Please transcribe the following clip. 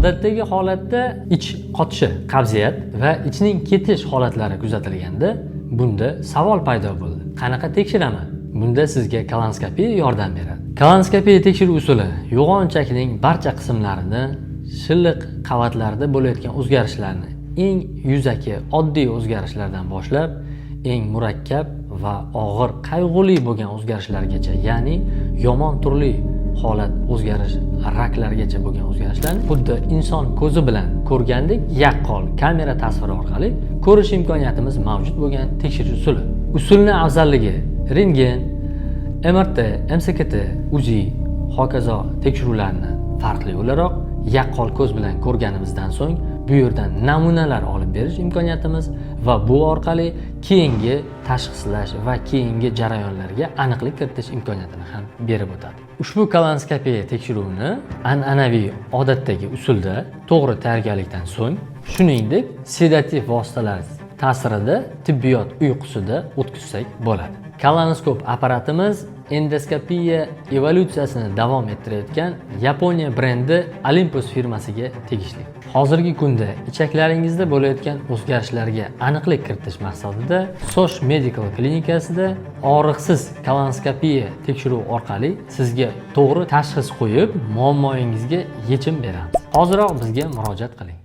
Odatdagi holatda ich qotishi, qabziyat va ichning ketish holatlari kuzatilganda bunda savol paydo bo'ldi. Qanaqa tekshiraman? Bunda sizga kolonskopiya yordam beradi. Kolonskopiya tekshiruv usuli yo'g'onchakning barcha qismlarini, shilliq qavatlarida bo'layotgan o'zgarishlarni, eng yuzaki oddiy o'zgarishlardan boshlab eng murakkab va og'ir, qayg'uli bo'lgan o'zgarishlargacha, ya'ni yomon turli holat o'zgarish, raklargacha bo'lgan o'zgarishlarni xuddi inson ko'zi bilan ko'rgandek yaqqol kamera tasviri orqali ko'rish imkoniyatimiz mavjud bo'lgan tekshirish usuli. Usulni afzalligi rentgen, MRT, MCKT, UZI, hokazo tekshiruvlarni farqli o'laroq yaqqol ko'z bilan ko'rganimizdan so'ng bu yerdan namunalar olib berish imkoniyatimiz va bu orqali keyingi tashxislash va keyingi jarayonlarga aniqlik kiritish imkoniyatini ham berib o'tadi. Ushbu kolonskopiya tekshiruvini an'anaviy odatdagi usulda to'g'ri tayyorgarlikdan so'ng, shuningdek sedativ vositalar ta'sirida tibbiyot uyqusida o'tkazsak bo'ladi. Kolonoskop apparatimiz endoskopiya evolyutsiyasini davom ettirayotgan Yaponiya brendi Olympus firmasiga tegishli. Hozirgi kunda ichaklaringizda bo'layotgan o'zgarishlarga aniqlik kiritish maqsadida Sosh Medical klinikasida og'riqsiz kolonoskopiya tekshiruv orqali sizga to'g'ri tashxis qo'yib, muammoyingizga yechim beramiz. Hoziroq bizga murojaat qiling.